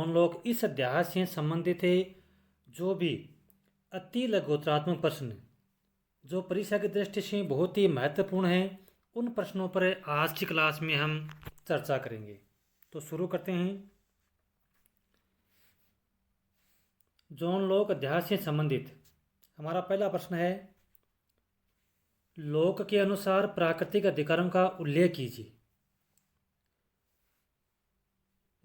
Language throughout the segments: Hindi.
जॉन लॉक इस अध्याय से संबंधित है जो भी अति लघुत्तरात्मक प्रश्न जो परीक्षा की दृष्टि से बहुत ही महत्वपूर्ण है, उन प्रश्नों पर आज की क्लास में हम चर्चा करेंगे। तो शुरू करते हैं। जॉन लॉक अध्याय से संबंधित हमारा पहला प्रश्न है, लॉक के अनुसार प्राकृतिक अधिकारों का उल्लेख कीजिए।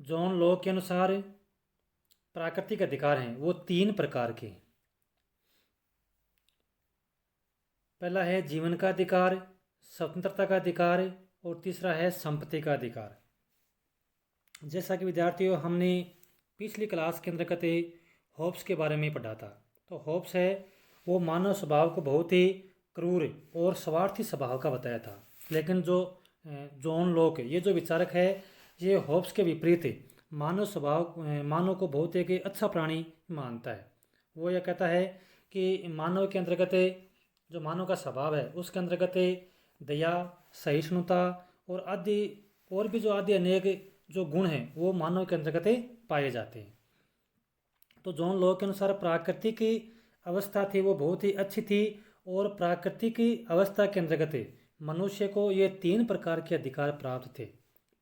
जॉन लॉक के अनुसार प्राकृतिक अधिकार हैं वो 3 प्रकार के हैं। पहला है जीवन का अधिकार, स्वतंत्रता का अधिकार और तीसरा है संपत्ति का अधिकार। जैसा कि विद्यार्थियों हमने पिछली क्लास के अंतर्गत होब्स के बारे में पढ़ा था। तो होब्स है वो मानव स्वभाव को बहुत ही क्रूर और स्वार्थी स्वभाव का बताया था, लेकिन जो जॉन लॉक ये जो विचारक है ये होब्स के विपरीत मानव स्वभाव मानव को बहुत एक अच्छा प्राणी मानता है। वो यह कहता है कि मानव के अंतर्गत जो मानव का स्वभाव है उसके अंतर्गत दया, सहिष्णुता और आदि और भी जो आदि अनेक जो गुण हैं वो मानव के अंतर्गत पाए जाते हैं। तो जॉन लॉक के अनुसार प्राकृतिक अवस्था थी वो बहुत ही अच्छी थी और प्राकृतिक अवस्था के अंतर्गत मनुष्य को ये 3 प्रकार के अधिकार प्राप्त थे।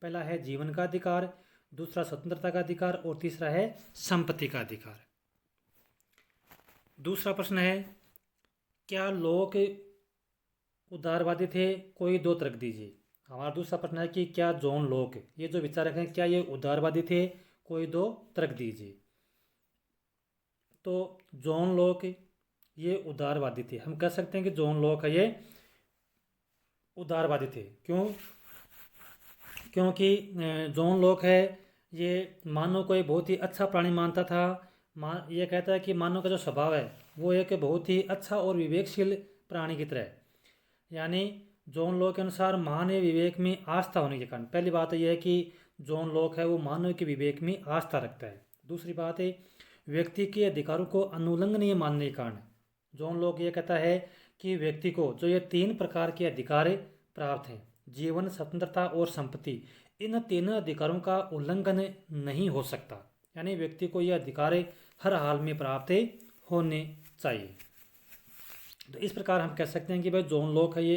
पहला है जीवन का अधिकार, दूसरा स्वतंत्रता का अधिकार और तीसरा है संपत्ति का अधिकार। दूसरा प्रश्न है, क्या लॉक उदारवादी थे? कोई 2 तर्क दीजिए। हमारा दूसरा प्रश्न है कि क्या जॉन लॉक ये जो विचारक हैं क्या ये उदारवादी थे? कोई 2 तर्क दीजिए। तो जॉन लॉक ये उदारवादी थे। हम कह सकते हैं कि जॉन लॉक है ये उदारवादी थे। क्यों? क्योंकि जॉन लॉक है ये मानव को एक बहुत ही अच्छा प्राणी मानता था। ये कहता है कि मानव का जो स्वभाव है वो एक बहुत ही अच्छा और विवेकशील प्राणी की तरह है। यानी जॉन लॉक के अनुसार मानव विवेक में आस्था होने के कारण, पहली बात यह है कि जॉन लॉक है वो मानव के विवेक में आस्था रखता है। दूसरी बात है व्यक्ति के अधिकारों को अनुल्लंघनीय मानने के कारण जॉन लॉक ये कहता है कि व्यक्ति को जो ये 3 प्रकार के अधिकार प्राप्त हैं, जीवन, स्वतंत्रता और संपत्ति, इन 3 अधिकारों का उल्लंघन नहीं हो सकता। यानी व्यक्ति को यह अधिकार हर हाल में प्राप्त होने चाहिए। तो इस प्रकार हम कह सकते हैं कि भाई जॉन लॉक है ये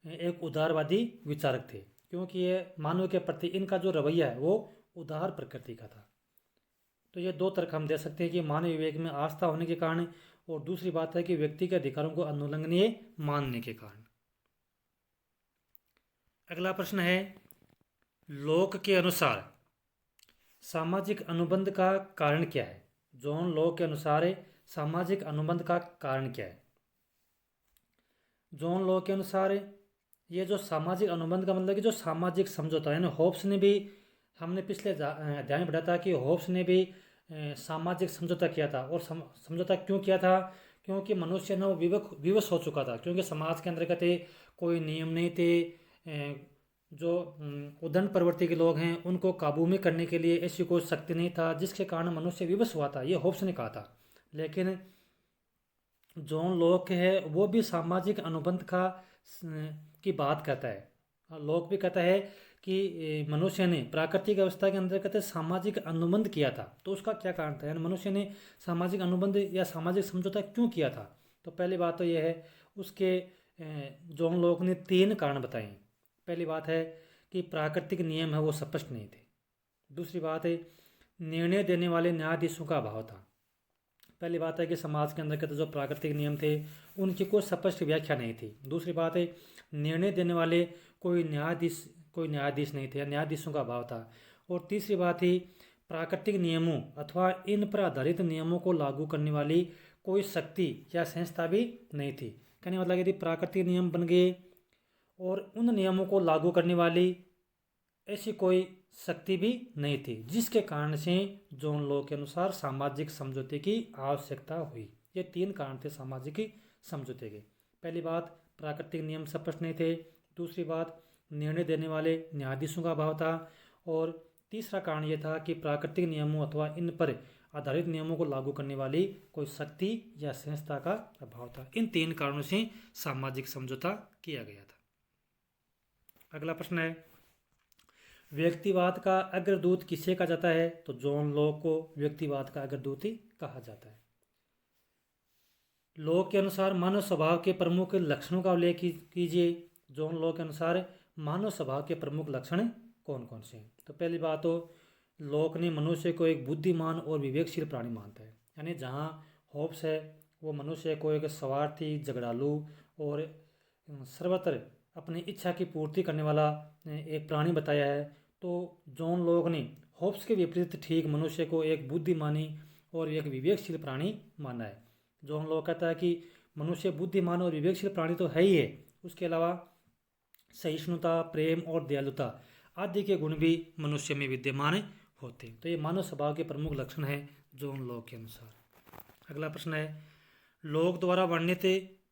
एक उदारवादी विचारक थे, क्योंकि ये मानव के प्रति इनका जो रवैया है वो उदार प्रकृति का था। तो ये 2 तर्क हम दे सकते हैं कि मानव विवेक में आस्था होने के कारण, और दूसरी बात है कि व्यक्ति के अधिकारों को अनुल्लंघनीय मानने के कारण। अगला प्रश्न है, लॉक के अनुसार सामाजिक अनुबंध का कारण क्या है? जॉन लॉक के अनुसार सामाजिक अनुबंध का कारण क्या है? जॉन लॉक के अनुसार ये जो सामाजिक अनुबंध का मतलब कि जो सामाजिक समझौता है ना, होब्स ने भी, हमने पिछले अध्याय में पढ़ा था कि होब्स ने भी सामाजिक समझौता किया था। और समझौता क्यों किया था? क्योंकि मनुष्य ना वो विवश हो चुका था, क्योंकि समाज के अंतर्गत कोई नियम नहीं थे। जो उद्दंड प्रवृत्ति के लोग हैं उनको काबू में करने के लिए ऐसी कोई शक्ति नहीं था, जिसके कारण मनुष्य विवश हुआ था, ये होब्स ने कहा था। लेकिन जॉन लॉक है वो भी सामाजिक अनुबंध की बात करता है। लॉक भी कहता है कि मनुष्य ने प्राकृतिक अवस्था के अंतर्गत सामाजिक अनुबंध किया था। तो उसका क्या कारण था? यानी मनुष्य ने सामाजिक अनुबंध या सामाजिक समझौता क्यों किया था? तो पहली बात तो यह है, उसके जॉन लॉक ने 3 कारण बताए। पहली बात है कि प्राकृतिक नियम है वो स्पष्ट नहीं थे। दूसरी बात है निर्णय देने वाले न्यायाधीशों का अभाव था। पहली बात है कि समाज के अंदर के जो प्राकृतिक नियम थे उनकी कोई स्पष्ट व्याख्या नहीं थी। दूसरी बात है निर्णय देने वाले कोई न्यायाधीश नहीं थे, न्यायाधीशों का अभाव था। और तीसरी बात ही प्राकृतिक नियमों अथवा इन पर आधारित नियमों को लागू करने वाली कोई शक्ति या संस्था भी नहीं थी। कहने मतलब यदि प्राकृतिक नियम बन गए और उन नियमों को लागू करने वाली ऐसी कोई शक्ति भी नहीं थी, जिसके कारण से जॉन लॉक के अनुसार सामाजिक समझौते की आवश्यकता हुई। ये 3 कारण थे सामाजिक समझौते के। पहली बात प्राकृतिक नियम स्पष्ट नहीं थे, दूसरी बात निर्णय देने वाले न्यायाधीशों का अभाव था, और तीसरा कारण यह था कि प्राकृतिक नियमों अथवा इन पर आधारित नियमों को लागू करने वाली कोई शक्ति या संस्था का अभाव था। इन 3 कारणों से सामाजिक समझौता किया गया था। अगला प्रश्न है, व्यक्तिवाद का अग्रदूत किसे कहा जाता है? तो जॉन लॉक को व्यक्तिवाद का अग्रदूत ही कहा जाता है। लॉक के अनुसार मानव स्वभाव के प्रमुख लक्षणों का उल्लेख कीजिए। जॉन लॉक के अनुसार मानव स्वभाव के प्रमुख लक्षण कौन कौन से हैं? तो पहली बात तो लॉक ने मनुष्य को एक बुद्धिमान और विवेकशील प्राणी मानता है। यानी जहाँ होब्स है वो मनुष्य को एक स्वार्थी, झगड़ालू और सर्वत्र अपनी इच्छा की पूर्ति करने वाला एक प्राणी बताया है। तो जॉन लॉक ने होब्स के विपरीत ठीक मनुष्य को एक बुद्धिमानी और एक विवेकशील प्राणी माना है। जॉन लॉक कहता है कि मनुष्य बुद्धिमान और विवेकशील प्राणी तो है ही है, उसके अलावा सहिष्णुता, प्रेम और दयालुता आदि के गुण भी मनुष्य में विद्यमान होते हैं। तो ये मानव स्वभाव के प्रमुख लक्षण हैं जॉन लॉक के अनुसार। अगला प्रश्न है, लॉक द्वारा वर्णित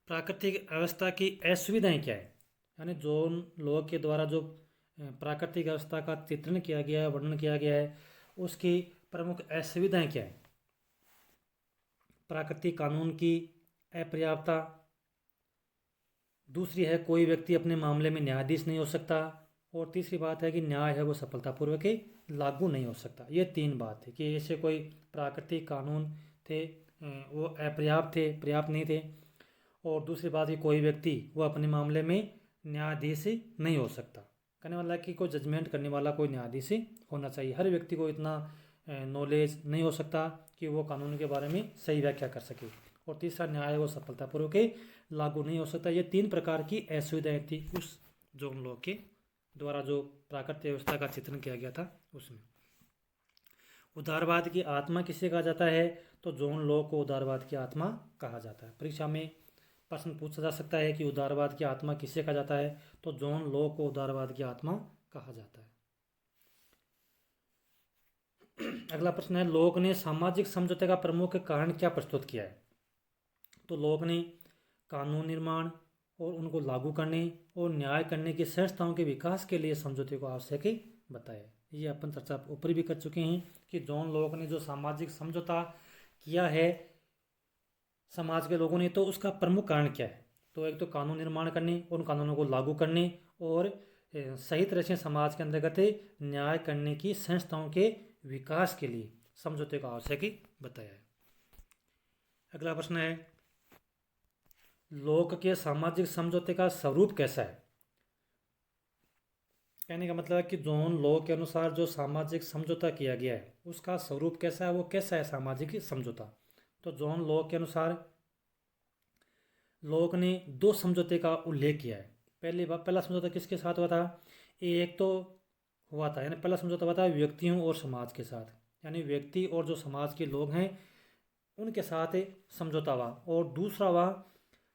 प्राकृतिक अवस्था की असुविधाएं क्या है? यानी जॉन लॉक के द्वारा जो प्राकृतिक अवस्था का चित्रण किया गया है, वर्णन किया गया है, उसकी प्रमुख असुविधाएं क्या है? प्राकृतिक कानून की अपर्याप्तता, दूसरी है कोई व्यक्ति अपने मामले में न्यायाधीश नहीं हो सकता, और तीसरी बात है कि न्याय है वो सफलतापूर्वक लागू नहीं हो सकता। ये तीन बात है कि ऐसे कोई प्राकृतिक कानून थे वो अपर्याप्त थे, पर्याप्त नहीं थे, और दूसरी बात कि कोई व्यक्ति वो अपने मामले में न्यायाधीश नहीं हो सकता। कहने वाला है कि कोई जजमेंट करने वाला कोई न्यायाधीश होना चाहिए। हर व्यक्ति को इतना नॉलेज नहीं हो सकता कि वो कानून के बारे में सही व्याख्या कर सके, और तीसरा न्याय वो सफलतापूर्वक लागू नहीं हो सकता। ये तीन प्रकार की असुविधाएं थी उस जॉन लॉक के द्वारा जो प्राकृतिक व्यवस्था का चित्रण किया गया था उसमें। उदारवाद की आत्मा किसे कहा जाता है? तो जॉन लॉक को उदारवाद की आत्मा कहा जाता है। परीक्षा में प्रश्न पूछा जा सकता है कि उदारवाद की आत्मा किसे कहा जाता है? तो जॉन लॉक को उदारवाद की आत्मा कहा जाता है। अगला प्रश्न है, लॉक ने सामाजिक समझौते का प्रमुख कारण क्या प्रस्तुत किया है? तो लॉक ने कानून निर्माण और उनको लागू करने और न्याय करने की संस्थाओं के विकास के लिए समझौते को आवश्यक बताया। ये अपन चर्चा ऊपर भी कर चुके हैं कि जॉन लॉक ने जो सामाजिक समझौता किया है समाज के लोगों ने, तो उसका प्रमुख कारण क्या है? तो एक तो कानून निर्माण करने, उन कानूनों को लागू करने और सही तरह से समाज के अंतर्गत न्याय करने की संस्थाओं के विकास के लिए समझौते को आवश्यक बताया है। अगला प्रश्न है, लॉक के सामाजिक समझौते का स्वरूप कैसा है? कहने का मतलब है कि जॉन लॉक के अनुसार जो सामाजिक समझौता किया गया है उसका स्वरूप कैसा है, वो कैसा है सामाजिक समझौता? तो जॉन लॉक के अनुसार लॉक ने दो समझौते का उल्लेख किया है। पहला समझौता किसके साथ हुआ था? एक तो हुआ था, यानी पहला समझौता हुआ था व्यक्तियों और समाज के साथ, यानी व्यक्ति और जो समाज के लोग हैं उनके साथ समझौता हुआ, और दूसरा हुआ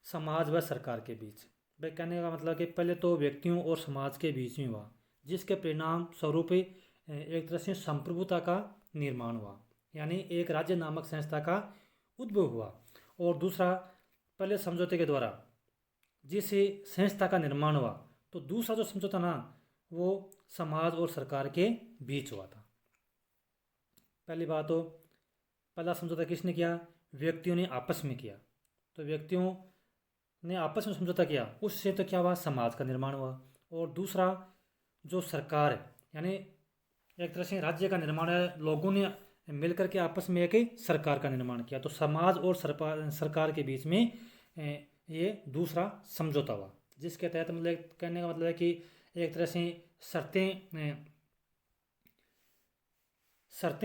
समाज व सरकार के बीच। भाई कहने का मतलब कि पहले तो व्यक्तियों और समाज के बीच में हुआ, जिसके परिणाम स्वरूप एक तरह से संप्रभुता का निर्माण हुआ, यानी एक राज्य नामक संस्था का उद्भव हुआ। और दूसरा, पहले समझौते के द्वारा जिस संस्था का निर्माण हुआ, तो दूसरा जो समझौता ना वो समाज और सरकार के बीच हुआ था। पहली बात तो पहला समझौता किसने किया? व्यक्तियों ने आपस में किया। तो व्यक्तियों ने आपस में समझौता किया, उससे तो क्या हुआ? समाज का निर्माण हुआ। और दूसरा जो सरकार है, यानी एक तरह से राज्य का निर्माण है, लोगों ने मिलकर के आपस में एक सरकार का निर्माण किया, तो समाज और सरकार के बीच में ये दूसरा समझौता हुआ, जिसके तहत मतलब कहने का मतलब है कि एक तरह से शर्तें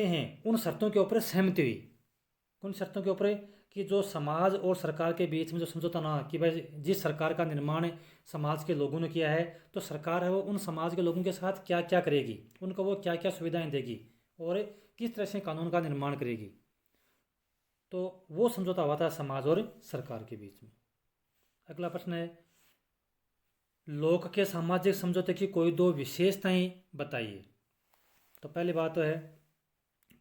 हैं, उन शर्तों के ऊपर सहमति हुई। उन शर्तों के ऊपर कि जो समाज और सरकार के बीच में जो समझौता ना कि भाई जिस सरकार का निर्माण समाज के लोगों ने किया है, तो सरकार है वो उन समाज के लोगों के साथ क्या क्या करेगी, उनको वो क्या क्या सुविधाएं देगी और किस तरह से कानून का निर्माण करेगी। तो वो समझौता हुआ था समाज और सरकार के बीच में। अगला प्रश्न है, लोक के सामाजिक समझौते की कोई दो विशेषताएं बताइए। तो पहली बात तो है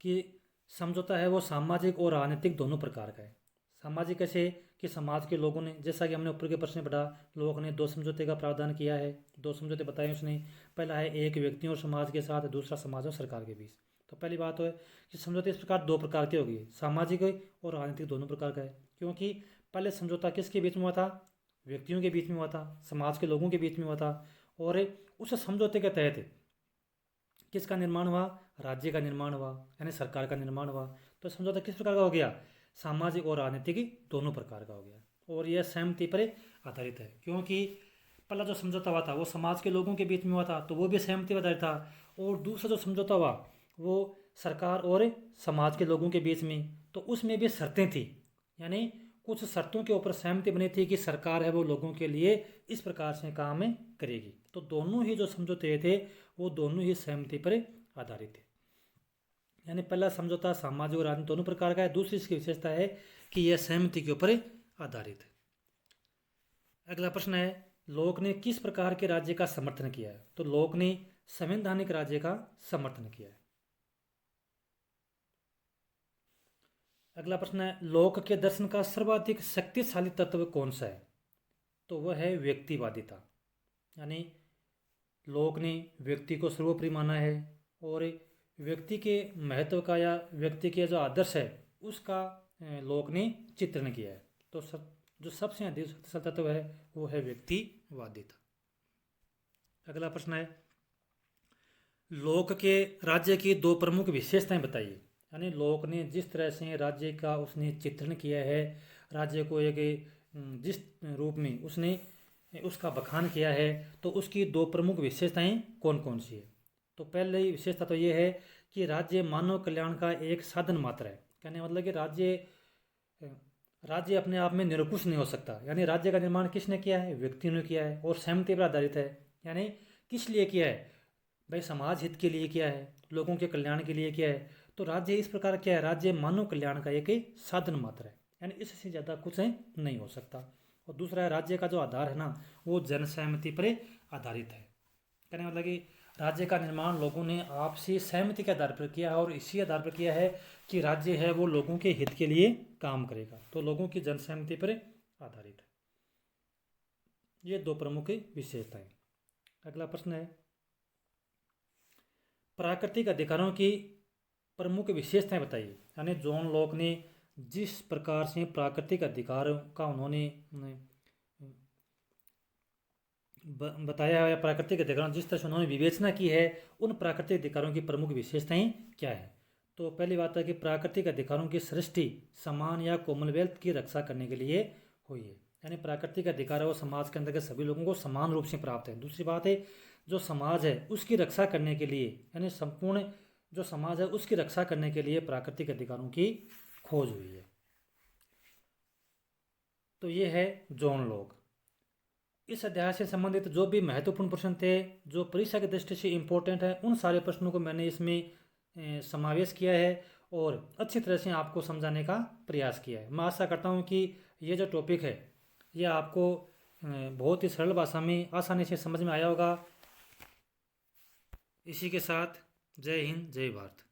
कि समझौता है वो सामाजिक और राजनीतिक दोनों प्रकार का है। सामाजिक कैसे कि समाज के लोगों ने, जैसा कि हमने ऊपर के प्रश्न में पढ़ा, लोग ने दो समझौते का प्रावधान किया है, दो समझौते बताए उसने। पहला है एक व्यक्तियों और समाज के साथ, दूसरा समाज और सरकार के बीच। तो पहली बात तो है कि समझौते इस प्रकार दो प्रकार के होगी, सामाजिक और राजनीतिक दोनों प्रकार का है। क्योंकि पहले समझौता किसके बीच में हुआ था? व्यक्तियों के बीच में हुआ था, समाज के लोगों के बीच में हुआ था। और उस समझौते के तहत किसका निर्माण हुआ? राज्य का निर्माण हुआ, यानी सरकार का निर्माण हुआ। तो समझौता किस प्रकार का हो गया? सामाजिक और राजनीतिक दोनों प्रकार का हो गया, और यह सहमति पर आधारित है। क्योंकि पहला जो समझौता हुआ था वो समाज के लोगों के बीच में हुआ था, तो वो भी सहमति पर आधारित था। और दूसरा जो समझौता हुआ वो सरकार और समाज के लोगों के बीच में, तो उसमें भी शर्तें थी, यानी कुछ शर्तों के ऊपर सहमति बनी थी कि सरकार है वो लोगों के लिए इस प्रकार से काम करेगी। तो दोनों ही जो समझौते थे वो दोनों ही सहमति पर आधारित थे। यानी पहला समझौता सामाजिक और राजनीतिक दोनों प्रकार का है, दूसरी इसकी विशेषता है कि यह सहमति के ऊपर आधारित है। अगला प्रश्न है, लोक ने किस प्रकार के राज्य का समर्थन किया है? तो लोक ने संवैधानिक राज्य का समर्थन किया है। अगला प्रश्न है, लोक के दर्शन का सर्वाधिक शक्तिशाली तत्व कौन सा है? तो वह है व्यक्तिवादिता, यानी लोक ने व्यक्ति को सर्वोपरि माना है और व्यक्ति के महत्व का या व्यक्ति के जो आदर्श है उसका लोक ने चित्रण किया है। तो जो सबसे अधिक शक्तिशाली तत्व है वो है व्यक्तिवादिता। अगला प्रश्न है, लोक के राज्य की दो प्रमुख विशेषताएं बताइए। यानी लोक ने जिस तरह से राज्य का उसने चित्रण किया है, राज्य को एक जिस रूप में उसने उसका बखान किया है, तो उसकी दो प्रमुख विशेषताएं कौन कौन सी है? तो पहली विशेषता तो ये है कि राज्य मानव कल्याण का एक साधन मात्र है। कहने का मतलब कि राज्य अपने आप में निरंकुश नहीं हो सकता, यानी राज्य का निर्माण किसने किया है? व्यक्तियों ने किया है और सहमति पर आधारित है। यानी किस लिए किया है? भाई समाज हित के लिए किया है, लोगों के कल्याण के लिए किया है। तो राज्य इस प्रकार क्या है? राज्य मानव कल्याण का एक साधन मात्र है, यानी इससे ज़्यादा कुछ नहीं हो सकता। और दूसरा है, राज्य का जो आधार है ना वो जनसहमति पर आधारित है। कहने का मतलब कि राज्य का निर्माण लोगों ने आपसी सहमति के आधार पर किया है, और इसी आधार पर किया है कि राज्य है वो लोगों के हित के लिए काम करेगा। तो लोगों की जनसहमति पर आधारित है। ये दो प्रमुख विशेषताएं। अगला प्रश्न है, प्राकृतिक अधिकारों की प्रमुख विशेषताएं बताइए। यानी जॉन लॉक ने जिस प्रकार से प्राकृतिक अधिकारों का उन्होंने बताया है, प्राकृतिक अधिकारों जिस तरह से उन्होंने विवेचना की है, उन प्राकृतिक अधिकारों की प्रमुख विशेषताएं क्या है? तो पहली बात है कि प्राकृतिक अधिकारों की सृष्टि समान या कॉमनवेल्थ की रक्षा करने के लिए हुई है। यानी प्राकृतिक अधिकार वो समाज के अंदर के सभी लोगों को समान रूप से प्राप्त है। दूसरी बात है, जो समाज है उसकी रक्षा करने के लिए, यानी संपूर्ण जो समाज है उसकी रक्षा करने के लिए प्राकृतिक अधिकारों की खोज हुई है। तो ये है जॉन लॉक। इस अध्याय से संबंधित जो भी महत्वपूर्ण प्रश्न थे, जो परीक्षा की दृष्टि से इम्पोर्टेंट है, उन सारे प्रश्नों को मैंने इसमें समावेश किया है और अच्छी तरह से आपको समझाने का प्रयास किया है। मैं आशा करता हूँ कि ये जो टॉपिक है ये आपको बहुत ही सरल भाषा में आसानी से समझ में आया होगा। इसी के साथ जय हिंद, जय भारत।